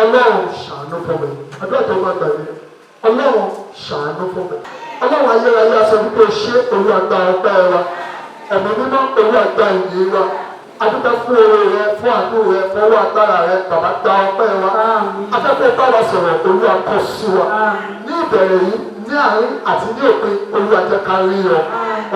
Ọlọ́run ṣàánú fún mi. Àdúrà tó máa gbà mí. Ọlọ́run ṣàánú fún mi. Ọlọ́run ayérayé aṣọ wípé ṣé Olúwa gba ọpẹ́ wa. Ẹ̀mí mímọ́ Olúwa gba ìyìn wa. Adúpẹ́ fún oore rẹ, fún àánú rẹ, fún owó agbára rẹ, bàbá gba ọpẹ́ wa. Afẹ́fẹ́ bá wa sọ̀rọ̀ Olúwa kọ sí wa. Ní ìbẹ̀rẹ̀ yìí, ní àárín àti ní òpin Olúwa jẹ́ ká rí ọ.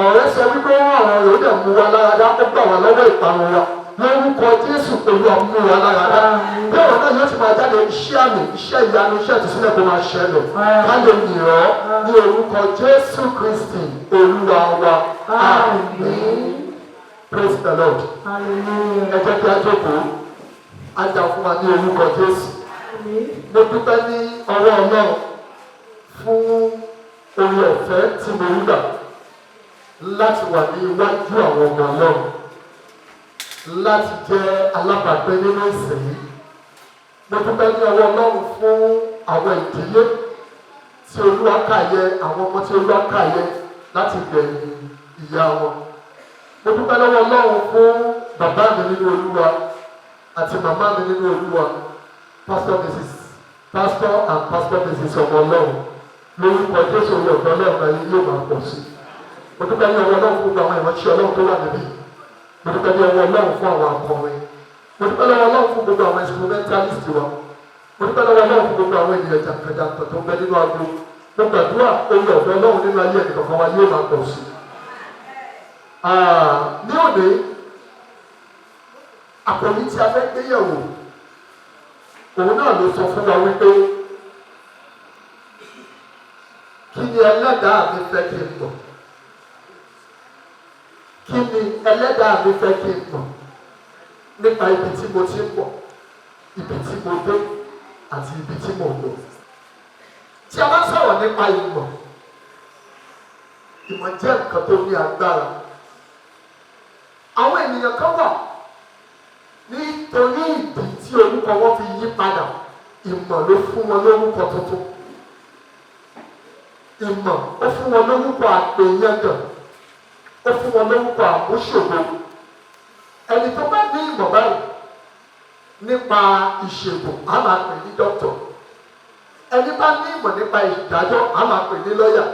Ọ̀rẹ́ sọ wípé wọ́n àwọn yóò dẹ̀ mú wa láradá, ó gbà wá lọ́wọ́ ìparun wa. Lórúkọ Jésù Olúwa mú wa láradá. Bí ọ̀rọ̀ náà yóò ti máa jáde iṣẹ́ àmì, iṣẹ́ ìyanu, iṣẹ́ ìtúsílẹ̀ kó máa ṣẹlẹ̀. Ká lè yìn ọ́ ní orúkọ Jésù Kristi Olúwa wa. Àmín. Praise the Lord. Ẹ jẹ́ kí a jókòó. A jà fún wa ní orúkọ Jésù. Mo dúpẹ́ ní ọwọ́ Ọlọ́run fún oore ọ̀fẹ́ tí mo ń gbà láti wà ní iwájú àwọn ọmọ Ọlọ́run, láti jẹ́ alábàápẹ́ nínú ìsìn yìí. Mo dúpẹ́ ní ọwọ́ Ọlọ́run fún àwọn ìdílé tí Olúwa kà yẹ, àwọn ọmọ tí Olúwa kà yẹ láti gbẹ̀yìn ìyá wọn. Mo dúpẹ́ lọ́wọ́ Ọlọ́run fún bàbá mi nínú Olúwa àti màmá mi nínú Olúwa, Pastor and Pastor Mrs. ọmọ Ọlọ́run. Lórúkọ Jésù orí ọ̀dọ́ Ọlọ́run ayé yóò máa pọ̀ sí. Mo dúpẹ́ ní ọwọ́ Ọlọ́run fún gbogbo àwọn ìránṣẹ́ Ọlọ́run tó wà níbí. Mo dúpẹ́ ní ọwọ́ Ọlọ́run fún àwọn akọrin. Mo dúpẹ́ lọ́wọ́ Ọlọ́run fún gbogbo àwọn instrumentalist wa. Mo dúpẹ́ lọ́wọ́ Ọlọ́run fún gbogbo àwọn ènìyàn jàǹkàjàǹkà tó ń bẹ nínú agbo. Mo gbàdúrà orí ọ̀dọ́ Ọlọ́run nínú ayé ẹnìkọ̀ọ̀kan wa yóò máa pọ̀ sí. Ní òde, àkòrí tí a fẹ́ gbé yẹ̀wò, òun náà ló sọ fún wa wípé kí ni ẹlẹ́dàá mi fẹ́ kí n mọ̀? Kí ni ẹlẹ́dàá mi fẹ́ kí n mọ̀ nípa ibi tí mo ti ń bọ̀, ibi tí mo dé àti ibi tí mo lọ? Tí a bá sọ̀rọ̀ nípa ìmọ̀, ìmọ̀ jẹ́ nǹkan tó ní agbára. Àwọn ènìyàn kan wà nítorí ìdí tí orúkọ wọn fi yí padà, ìmọ̀ ló fún wọn lórúkọ tuntun. Ìmọ̀ ó fún wọn lórúkọ àpèyàngàn, ó fún wọn lórúkọ àmúṣògo. Ẹni tó bá ní ìmọ̀ báyìí nípa ìṣègùn á máa pè ní dókítà. Ẹni bá ní ìmọ̀ nípa ìdájọ́ á máa pè ní lọ́yà.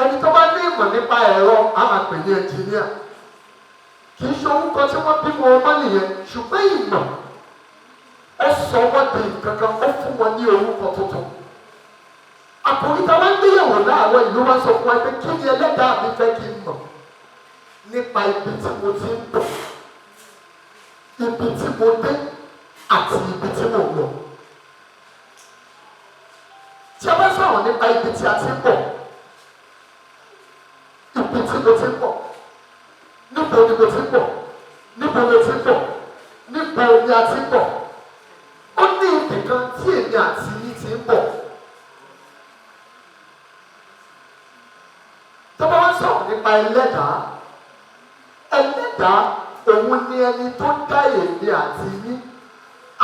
Ẹni tó bá ní ìmọ̀ nípa ẹ̀rọ á máa pè ní ẹnjìníà. Kì í ṣe orúkọ tí wọ́n bí wọn mọ́ nìyẹn, ṣùgbọ́n ìmọ̀ ó sọ wọ́n di kankan, ó fún wọn ní orúkọ tuntun. Àkòrí tá a máa ń gbéyàwó láàárọ̀ ìlú wa sọ fún wa pé kí ni ẹlẹ́dàá mi fẹ́ kí n mọ̀ nípa ibi tí mo ti ń bọ̀, ibi tí mo dé àti ibi tí mo lọ. Tí a bá sọ̀rọ̀ nípa ibi tí a ti ń bọ̀, ibi tí mo ti ń bọ̀, níbo ni mo ti ń bọ̀, níbo ni mo ti ń bọ̀, níbo ni a ti ń bọ̀. Ó ní ibì kan tí èmi àti yín ti ń bọ̀. Tó bá wá sọ̀rọ̀ nípa ẹlẹ́dàá, ẹlẹ́dàá òun ni ẹni tó dá èmi àti yín,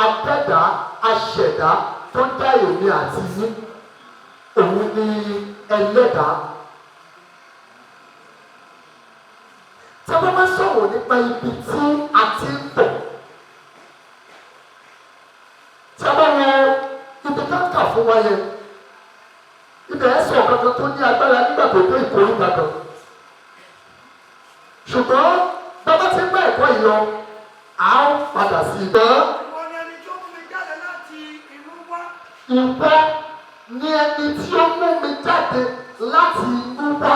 adẹ́dàá, aṣẹ̀dá tó dá èmi àti yín, òun ni ẹlẹ́dàá. Tí a bá wá sọ̀rọ̀ nípa ibi tí a ti ń bọ̀, tí a bá wọ ibi tó ń kà fún wa yẹn, ibẹ̀ ẹ̀ sọ kankan tó ní agbára nígbà tó dé ìkórìíta kan. Ṣùgbọ́n bàbá ti ń bá ẹ̀kọ́ yìí lọ, à ń padà sí ibẹ̀. Ìwọ ni ẹni tó mú mi jáde láti inú wá. Ìwọ ni ẹni tí ó mú mi jáde láti inú wá.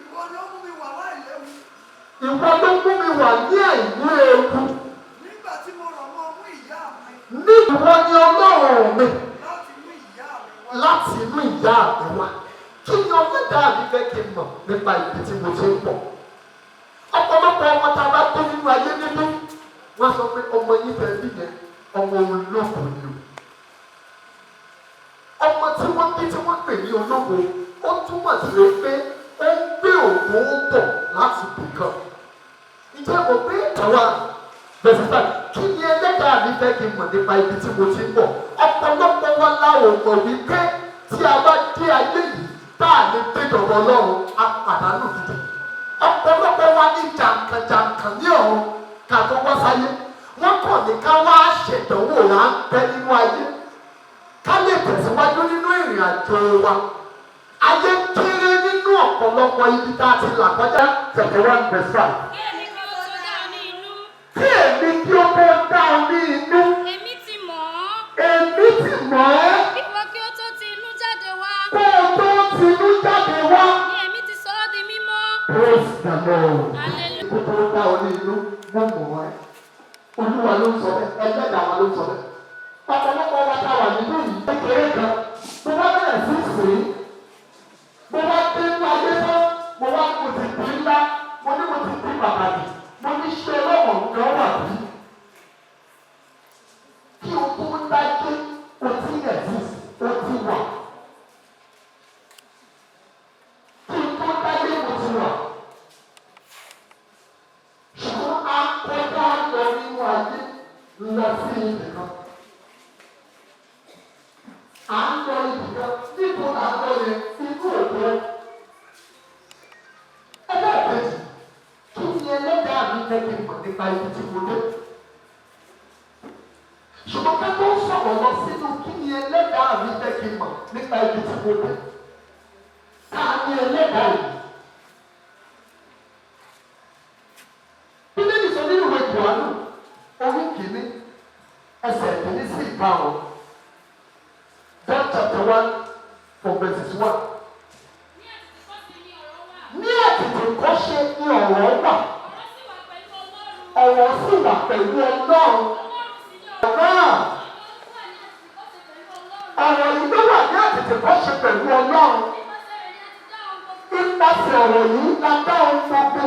Ìwọ ló mú mi wà láìléwu. Ìwọ ló mú mi wà ní àìní ewu. Nígbà tí mo rọ̀ mọ́ mú ìyá mi. Ní ìwọ ni Ọlọ́run mi Láti mú ìyá mi wá. láti inú ìyá mi wá. Kí ni ọlọ́dàá mi fẹ́ kí n mọ̀ nípa ibi tí mo ti ń bọ̀? Ọ̀pọ̀lọpọ̀ ọmọ tá a bá tó nínú ayé nínú, wọ́n sọ pé ọmọ yìí fẹ́ bí yẹn, ọmọ ológun ni o. Ọmọ tí wọ́n bí tí wọ́n pè ní ológun, ó túmọ̀ sí pé ó ń gbé òògùn bọ̀ láti bìkan. Ǹjẹ́ mo gbé àwa bẹ̀sítà kí ni ẹlẹ́dàá mi fẹ́ kí n mọ̀ nípa ibi tí mo ti ń bọ̀? Ọ̀pọ̀lọpọ̀ wọn láwọn mọ̀ wípé tí a bá dé ayé yìí tá a lè dé dọ̀rọ̀ Ọlọ́run, a pàdánù gidi. Ọ̀pọ̀lọpọ̀ wa ní jàǹkànjàǹkàn ní ọ̀run ká tó wá sáyé. wọ́n kàn ní ká wá ṣèdánwò ráńpẹ́ nínú ayé ká lè tẹ̀síwájú nínú ìrìn àjò wa. Ayé kéré nínú ọ̀pọ̀lọpọ̀ ibi tá a ti là kọjá. Chapter 1 verse 5. Kí èmi kí ó tó dá ọ ní inú. Kí èmi kí ó tó dá ọ ní inú. Èmi ti mọ̀ ọ́. Èmi ti mọ̀ ọ́. Ìwọ kí ó tó ti inú jáde wá. Kó o tó ti inú jáde wá. Ni èmi ti sọ ọ́ di mímọ́. Praise the Lord. Hallelujah. Kó tó dá ọ ní inú, wọ́n mọ̀ ẹ́. Olúwa ló ń sọ bẹ́ẹ̀, ẹlẹ́dàá wa ló ń sọ bẹ́ẹ̀. Ọ̀pọ̀lọpọ̀ wa ta wà nínú yìí kékeré kan. Mo wá bẹ̀rẹ̀ sí sìn ín. Mo wá dé inú ayé tán. Mo ti di ńlá. Mo ti di pàtàkì. Mo ní ṣe ọlọ́wọ̀n kan wà bí. Kí o tó dájú, o ti exist, o ti wà. Kí o tó dájú, o ti wà. Ṣùgbọ́n a kọjá lọ nínú ayé lọ sí ibìkan. À ń lọ ibìkan níbo là ń lọ yẹn inú òkú. Ẹlẹ́ẹ̀kejì, kí ni ẹlẹ́dàá mi fẹ́ kí n mọ̀ nípa ibi tí mo dé? Ṣùgbọ́n ká tó sọ̀rọ̀ lọ sínú kí ni ẹlẹ́dàá mi fẹ́ kí n mọ̀ nípa ibi tí mo dé? Ká ní ẹlẹ́dàá yìí. Bíbélì sọ nínú ìwé Jòhánù orí kìíní ẹsẹ̀ kìíní sí ìkarùn-ún. John chapter 1 from verses 1. Ní àtètè kọ́ṣe ni ọ̀rọ̀ wà. Ọ̀rọ̀ sì wà pẹ̀lú Ọlọ́run. Ọ̀rọ̀ yìí ló wà ní àtètè kọ́ṣe pẹ̀lú Ọlọ́run. Nípasẹ̀ ọ̀rọ̀ yìí la dá ohun gbogbo.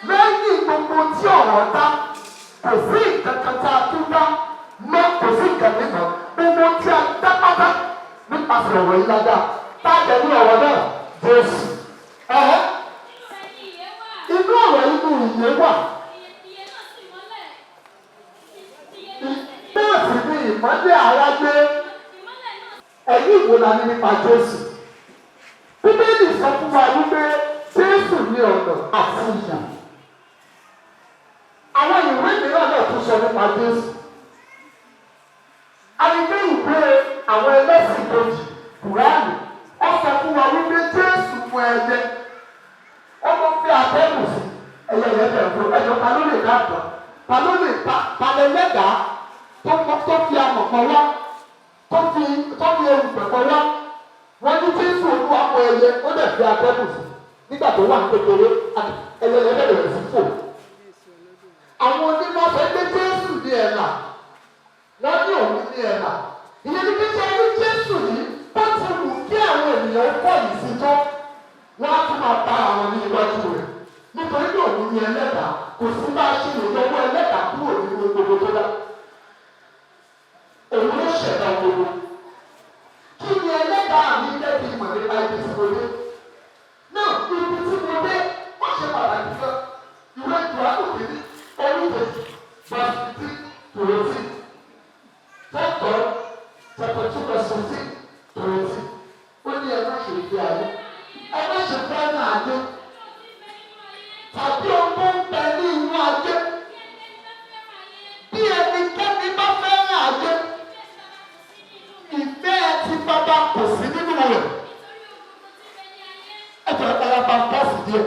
Lẹ́yìn gbogbo tí ọ̀rọ̀ dá, kò sí ìkankan tá a tún dá mọ́, kò sí ìkànnì kan. Gbogbo tí a dá pátá nípasẹ̀ ọ̀rọ̀ yìí la dá. Tá a jẹ́ ní ọ̀rọ̀ náà, Jésù. Inú ọ̀rọ̀ inú ìyè wà. Náà sì ni ìmọ́lẹ̀ aráyé. Ẹ̀yin ìwò la ní nípa Jésù. Bíbélì sọ fún wa wípé Jésù ní ọ̀nà àti ìyà. Àwọn ìwé mìíràn náà tún sọ nípa Jésù. Àyíké ìwé àwọn ẹlẹ́sìn kejì, Kùránì, ó sọ fún wa wípé Jésù mú ẹyẹ. Ó ló fi àtẹ́gùn sí ẹyẹ yẹn bẹ̀rẹ̀ fún ẹjọ́ ta ló lè dá àgbà. Ta ló lè ta lẹ lẹ́dàá tó fi amọ̀ kan wá, tó fi erùpẹ̀ kan wá. Wọ́n ní Jésù olúwa mú ẹyẹ, ó dẹ̀ fi àtẹ́gùn sí. Nígbà tó wà ní kékeré, ẹyẹ yẹn bẹ̀rẹ̀ sí fò. Àwọn onímọ̀ sọ pé Jésù ní ẹ̀là, wọ́n ní òun ní ẹ̀là. Ìyẹn ní kíkẹ́ ní Jésù yìí, ó ti wù kí àwọn ènìyàn kọ́ yìí sí tó, wọ́n á tún máa ta àwọn ní iwájú rẹ̀. Nítorí pé òun ní ẹlẹ́dàá, kò sí bá a ṣe lè lọ́wọ́ ẹlẹ́dàá kúrò nínú gbogbo tó dá. Òun ló ṣẹ̀dá gbogbo. Kí ni ẹlẹ́dàá mi lẹ́bi ìmọ̀ nípa ibi tí mo dé? Náà ibi tí mo dé, ó ṣe pàtàkì gan. Ìwé Jòhánù kìíní, orí kejì, verse 15 to 18. Tẹ́tọ̀ chapter 2 verse 15 to 18. Ó ní ẹ má ṣe ìgbé ayé. Ẹ má ṣe fẹ́ náà ayé. Tàbí ohun ń bẹ ní inú ayé. Bí ẹnikẹ́ni bá fẹ́ràn ayé, ìfẹ́ ti bàbá kò sí nínú rẹ̀. Ẹ jẹ́ ara bá bọ́ọ̀sì díẹ̀.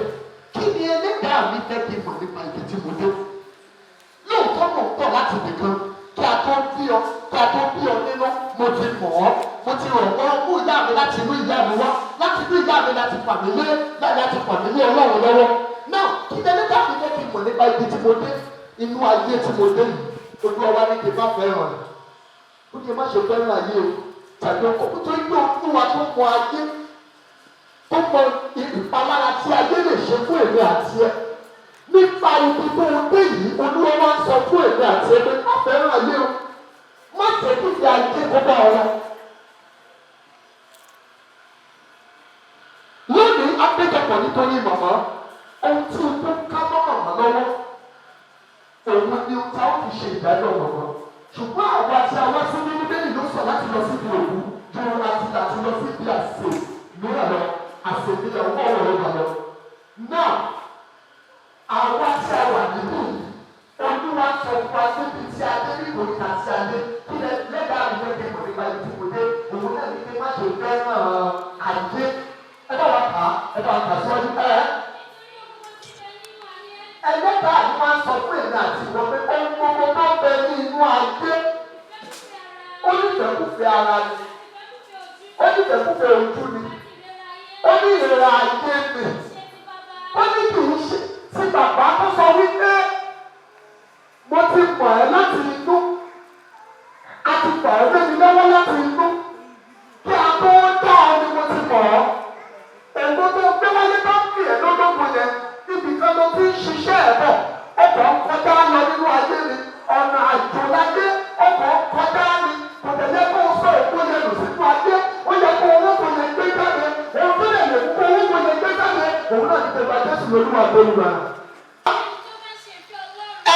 Kí ni ẹlẹ́dàá mi fẹ́ kí n mọ̀ nípa ibi tí mo dé? Lóòótọ́ mọ̀ pọ̀ láti nìkan kí a tó bí ọ nínú mo ti mọ̀ ọ́. Mo ti rọ̀ ọ́ mú ìyá mi láti inú ìyá mi wá. Láti inú ìyá mi láti fà mí lé Ọlọ́run lọ́wọ́. Náà kí ni ẹlẹ́dàá mi fẹ́ kí n mọ̀ nípa ibi tí mo dé? Inú ayé tí mo dé yìí, Olúwa wá ní kí n má fẹ́ràn rẹ̀. Ó ní má ṣe fẹ́ràn ayé o. Tàbí ọkọ̀ nítorí pé Olúwa tó mọ ayé, tó mọ ìpalára tí ayé lè ṣe fún èmi àti ẹ. Nípa ibi tó ń dé yìí, Olúwa wá ń sọ fún èmi àti ẹ pé má fẹ́ràn ayé o. Má jẹ́ kí ìfẹ́ ayé kó bá ọ lọ. Lónìí, apẹ́jọpọ̀ nítorí màmá, ohun tí o tó ká mọ́ màmá lọ́wọ́, òun ni o ta ó fi ṣe ìdájọ́ màmá. Ṣùgbọ́n àwọn àti àwọn sí ní Bíbélì ló sọ láti lọ síbi òkú ju láti lọ síbi àsè mìíràn lọ, àsè mìíràn wọ́n wọ̀ lọ́wọ́ lọ. Náà, àwọn àti àwọn àdìgbò yìí. fún wa síbi tí a dé níbo ìta tí a dé kí lẹ́dà mi lè dé mọ̀ nípa ibi tí mo dé òun náà ní kí n má ṣe fẹ́ràn ayé. Ẹ bá wa kà síwájú ẹlẹ́dàá ni wọ́n sọ fún èmi àti ìwọ pé ohun gbogbo tó ń bẹ ní inú ayé ó ní ìfẹ́kùfẹ́ ara ni ó ní ìfẹ́kùfẹ́ ojú ni ó ní ìlera ayé mi ó ní kì í ṣe tí bàbá tó sọ wípé mo ti mọ̀ ẹ́ láti inú a ti fà ẹ́ lébi lọ́wọ́ láti inú kí a tó dá ọ ni mo ti mọ̀ ọ́ ègbó tó gbé wáyé bá ń pè é lọ́dọ́gbọ̀n yẹn níbi kan ló ti ń ṣiṣẹ́ ẹ̀ bọ̀ ọkọ̀ ń kọjá lọ nínú ayé mi ọ̀nà àjòláyé ọkọ̀ ń kọjá mi kò tẹ̀lé kó o sọ èkó yẹn lò sínú ayé ó yẹ kó owó kò yẹ gbé jáde òun tó lè kó owó kò yẹ gbé jáde òun náà ti tẹ̀lé Jésù lóluwà tó lù wá.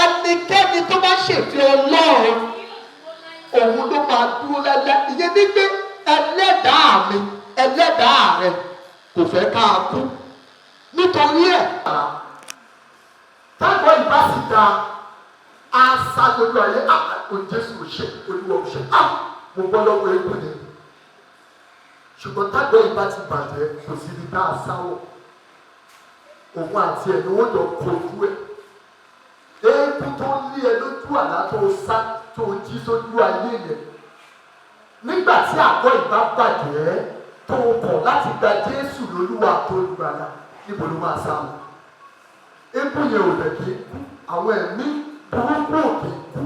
Ẹnikẹ́ni tó bá ṣèfẹ́ Ọlọ́run òun ló máa dúró lẹ́lẹ́ ìyẹn ní pé ẹlẹ́dàá mi ẹlẹ́dàá rẹ kò fẹ́ ká a kú nítorí ẹ̀ tágbọ́ ìbá sì da àṣà lójú ayé àpò Jésù ṣe olúwa ṣe mo gbọ́ lọ́wọ́ egbò ni ṣùgbọ́n tágbọ́ ìbá ti bàjẹ́ kò sí ibi tá a sáwọ̀ òun àti ẹ̀ ni wọ́n jọ kojú ẹ̀ eégún tó lé ẹ lójú àlá tó sá tó jí sójú ayé yẹn nígbà tí àgọ́ ìbá bàjẹ́ tó kọ̀ láti gba Jésù lólúwa tó lùgbàlà níbo ló máa sá wọn. Eégún yẹn ò lè kí kú àwọn ẹ̀mí burúkú òkè kú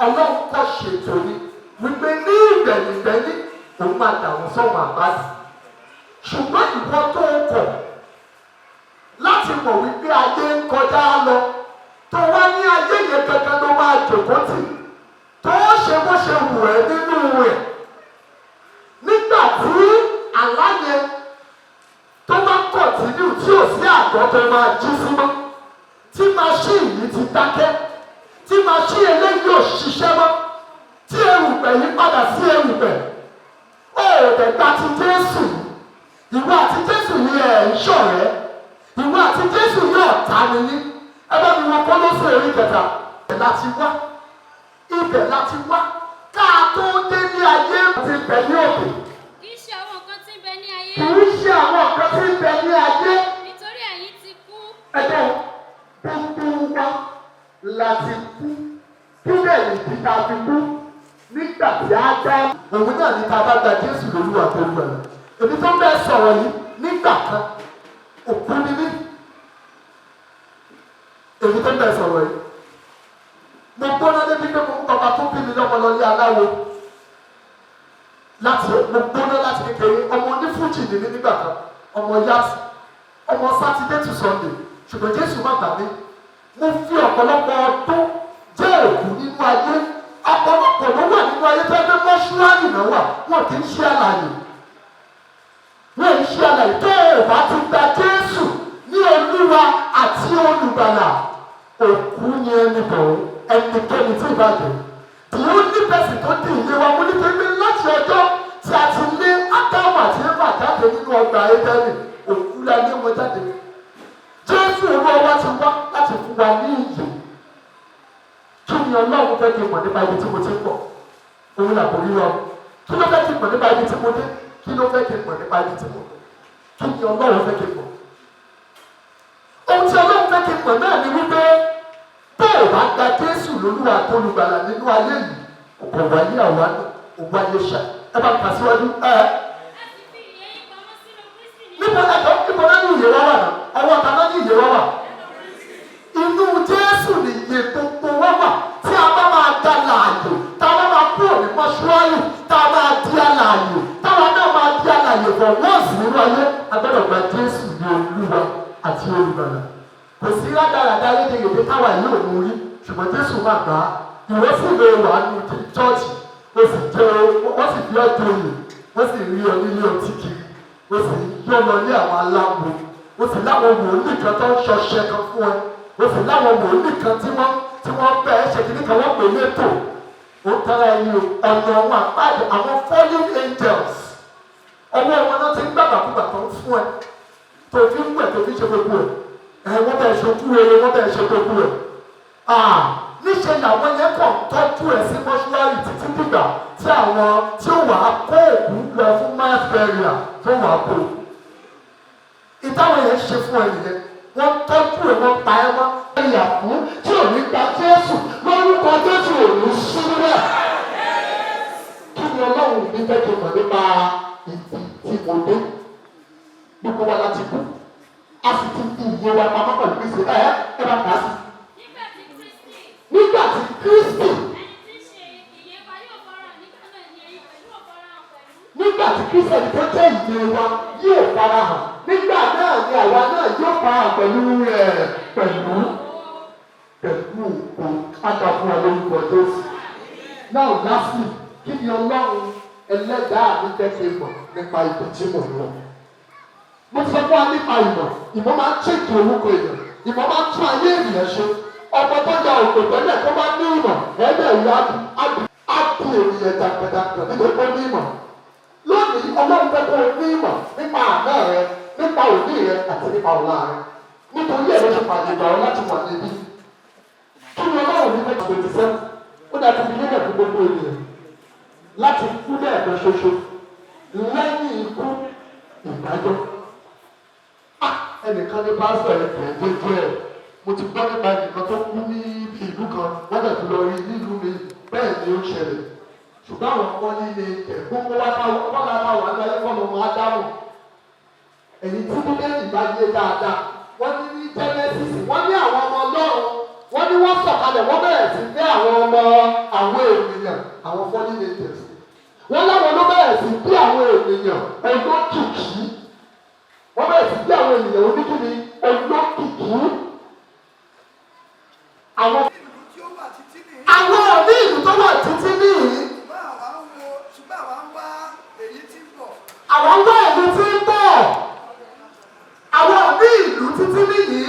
Ọlọ́run kọ́ ṣètò ni wípé ní ìgbẹ̀yìngbẹ̀yìn òun máa dà wọ́n sọ́wọ́n àbáṣe ṣùgbọ́n ìwọ tó kọ̀ láti mọ̀ wípé ayé ń kọjá lọ tó wá ní ayé yẹn gangan ló máa jòkó tì tó ṣe bó ṣe wù ẹ́ nínú rẹ̀ nígbà tí àlá yẹn tó bá kọ̀tínú tí ò sí àgọ́ tó máa jí sí mọ́ tí máṣíìnì yìí ti dákẹ́ tí máṣíìnì eléyìí ò ṣiṣẹ́ mọ́ tí erùpẹ̀ yìí padà sí erùpẹ̀ ó dẹ̀gbà ti Jésù ìwọ àti Jésù yìí ẹ̀ ń ṣọ̀rẹ́ ìwọ àti Jésù yìí ọ̀tá nìyí ẹ bá mi wọn Kólósè orí kẹta ibẹ̀ láti wá ká tó dé ní ayé ti bẹ̀ ní òkè. Kì í ṣe àwọn nǹkan tí ń bẹ ní ayé. Kì í ṣe àwọn nǹkan tí ń bẹ ní ayé. Nítorí ẹ̀yin ti kú. Ẹ̀dọ̀ gbogbo wa láti kú kí lẹ́yìn tí ká fi kú nígbà tí a dá. Òun náà ní ká bá gba Jésù lólúwa tó lù ẹ̀. Èmi tó ń bẹ sọ̀rọ̀ yìí nígbà kan òkú ni mí. Èmi tó ń bẹ sọ̀rọ̀ yìí. Mo gbóná débi pé mo ń bàbá tó bí mi lọ́mọ lọ́lé aláwo. Mo gbóná láti kékeré ọmọ onífújì ni mí nígbà kan ọmọ yáàsì ọmọ sátidé to Sunday ṣùgbọ́n Jésù má gbà mí. Mo fi ọ̀pọ̀lọpọ̀ ọdún jẹ́ òkú nínú ayé ọ̀pọ̀lọpọ̀ ló wà nínú ayé tó ẹgbẹ́ mọ́ṣúárì náà wà wọn kì í ṣe àlàyé. Wọ́n ń ṣe àlàyé tó o bá ti gba Jésù ní Olúwa àti Olùgbàlà òkú ni ẹni bọ̀ ẹnikẹ́ni tí ìbàjẹ́ tí ó ní bẹ́sì tó di ìyé wa mú nítorí láti ọjọ́ tí a ti lé Ádámù àti Éfà jáde nínú ọgbà Édẹ́nì òkú la lé wọn jáde. Jésù olúwa wa ti wá láti fún wa ní ìyè. Kí ni Ọlọ́run fẹ́ kí n mọ̀ nípa ibi tí mo ti ń bọ̀? Òun làbò rírọ. Kí ló fẹ́ kí n mọ̀ nípa ibi tí mo dé? Kí ló fẹ́ kí n mọ̀ nípa ibi tí mo dé? Kí ni Ọlọ́run fẹ́ kí n mọ̀? Ohun tí Ọlọ́run fẹ́ kí n mọ̀ náà ni wípé tó o bá gba Jésù lólúwa tó lùgbàlà nínú ayé yìí ọ̀pọ̀ wáyé àwa òwò ayé ṣá ẹ bá kà síwájú ẹ. níbo ẹjọ́ níbo náà ní ìyè wá wà náà ọwọ́ ta náà ní ìyè wá wà. inú Jésù ní ìyè gbogbo wá wà tí a bá máa da láàyè tá a bá máa kúrò ní mọ́ṣúárì tá a máa di àlàyé táwa náà máa di àlàyé bọ̀ wọ́ọ̀sì nínú ayé a gbọ́dọ̀ gba Jésù ní Olúwa àti Olùgbàlà. Kò sí rádaràdá lédèyèdè táwa yìí ò mú rí ṣùgbọ́n Jésù máa gbà á ìwọ sì lè wà ní chọ́ọ̀chì ó sì jẹ́ wọ́n sì fi ọjọ́ yìí wọ́n sì rí ọ nílé ọtí kiri ó sì yọ lọ ní àwọn aláwo ó sì láwọn wòlíì kan tó ń ṣọṣẹ kan fún ẹ ó sì láwọn wòlíì kan tí wọ́n bẹ̀ ẹ́ ṣe kìíní kan wọ́n pè létò ó tẹ́lá ẹni ọ̀nà àwọn àpáàdé àwọn fallen angels ọwọ́ wọn náà ti ń gbàgbàkúgbà tó ń fún ẹ tó fi ń wẹ̀ tó fi ṣe gbogbo ẹ̀ wọ́n bẹ̀ ṣe kú rere wọ́n bẹ̀ ṣe gbogbo ẹ̀ níṣẹ́ làwọn yẹn kàn tọ́jú ẹ̀ sí mọ́ṣúárì títí dìgbà tí àwọn tí ó wàá kó òkú lọ fún mass burial tó wàá kó. ìtàwọn yẹn ṣe fún ẹ nìyẹn wọ́n tọ́jú ẹ̀ wọ́n pa ẹ́ wọ́n. ẹ̀yà fún tí ò ní gba Jésù lórúkọ Jésù ò ní sílẹ̀. kí ni Ọlọ́run ní fẹ́ kí n mọ̀ nípa ìdí tí mo dé? gbogbo wa láti kú a sì ti fi ìyè wa pamọ́ pẹ̀lú Kristi ẹ bá kà á sí. nígbà tí Kristi nígbà tí Kristi ẹni tó jẹ́ ìyè wa yóò farahàn nígbà náà ni àwa náà yóò farahàn pẹ̀lú rẹ̀ pẹ̀lú òkú àdàfún olórúkọ Jésù. náà lásìkò kí ni Ọlọ́run ẹlẹ́dàá mi tẹ́tẹ́ mọ̀ nípa ìbò tí mo lọ. mo ti sọ fún wa nípa ìmọ̀ máa ń ṣètò orúkọ èèyàn, ìmọ̀ máa ń tún ayé ènìyàn ṣe. ọmọ tó ya òkè tẹ́lẹ̀ tó bá ní ìmọ̀ ẹ̀ẹ́dẹ̀ ìyá á bí ènìyàn dàgbàdàgbà nítorí pé ní ìmọ̀. lónìí Ọlọ́run fẹ́ kó o ní ìmọ̀ nípa àná rẹ, nípa òní rẹ àti nípa ọ̀la rẹ. nítorí ẹ̀ ló ṣe pàdé ìgbà wọn láti wà níbí. kí ni Ọlọ́run ní mẹ́ta twenty seven ó dàbí fi nílẹ̀ fún gbogbo ènìyàn láti kú lẹ́ẹ̀kan ṣoṣo lẹ́yìn ikú ìdájọ́. ẹnìkan ní pásítọ̀ ẹ̀ kẹ̀ẹ́dẹ́gbẹ́ ẹ̀ mo ti gbọ́ nípa ẹnìkan tó kú ní ìlú kan wọ́n dẹ̀ tún lọ rí nílùú mi bẹ́ẹ̀ ni ó ṣẹlẹ̀. ṣùgbọ́n àwọn ọmọ líle gbogbo wa wọ́n lára wà ní ayé fọ́nà wọn á dáhùn. ẹ̀yìn tí bíbélì bá yé dáadáa wọ́n ní Genesis wọ́n ní àwọn ọmọ Ọlọ́run wọ́n ní wọ́n sọ̀kalẹ̀ wọ́n bẹ̀rẹ̀ sí ní àwọn ọmọ àwọn ènìyàn àwọn pollinators. wọ́n láwọn ló bẹ̀rẹ̀ sí bí àwọn ènìyàn olókìkí wọ́n bẹ̀rẹ̀ sí bí àwọn ènìyàn oníkìní olókìkí. àwọn òní ìlú tó wà títí nìyí. ṣùgbọ́n àwa ń wá èyí tí ń bọ̀. àwọn ń wá ìlú tí ń bọ̀. àwọn òní ìlú títí nìyí.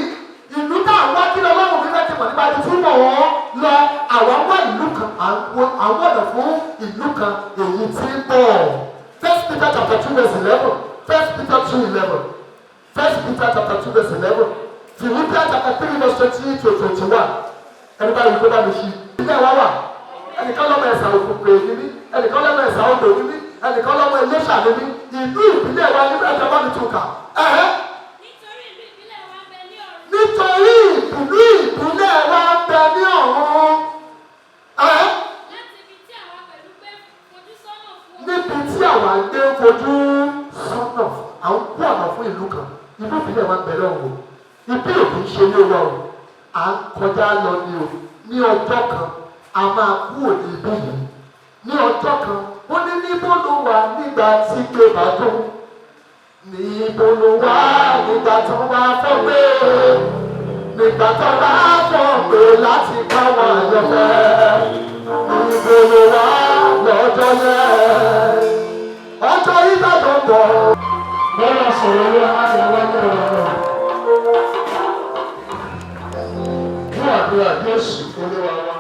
ìlú náà wá kí Ọlọ́run fi fẹ́ ti mọ̀ nípa ibi tí mọ̀ wọ́n lọ. àwọn wá ìlú kan àwọn ọ̀dọ̀ fún ìlú kan èyí tí ń bọ̀. 1 Peter chapter 2 verse 11. 1 Peter 2:11. 1 Peter chapter 2 verse 11. Philippians chapter 3 verse 20 to 21. ẹni bá yìí kó bá mi ṣí. ilé wa wà ẹnìkan lọ́mọ ẹ̀sà òkùnkùn èyí ní ẹnìkan lọ́mọ ẹ̀sà odò èyí ní ẹnìkan lọ́mọ Iléṣà níbí ìlú ìpínlẹ̀ wa ní bẹ́ẹ̀ jọba ní túkà. nítorí ìlú ìpínlẹ̀ wa ń bẹ ní ọ̀run. níbi tí àwa ń gbé fojú sọ́nà àwọn kú ọ̀nà fún ìlú kan ìlú ìpínlẹ̀ wa ń bẹ lọ́wọ́ ibi òkè ń ṣe ilé wa o à ń kọjá lọ ní o ní ọjọ́ kan a máa kú òní ibí yìí ní ọjọ́ kan ó ní níbo ló wà nígbà tí gbé bá tó níbo ló wà nígbà tó bá fọ́ gbé nígbà tó bá fọ́ gbé láti káwọn àyọ̀fẹ́ níbo ló wà lọ́jọ́ yẹn ọjọ́ yìí bá tó bọ̀. bọ́lá sọ̀rọ̀ ló á yẹ wáyé ọ̀rọ̀. Jésù olúwa wa.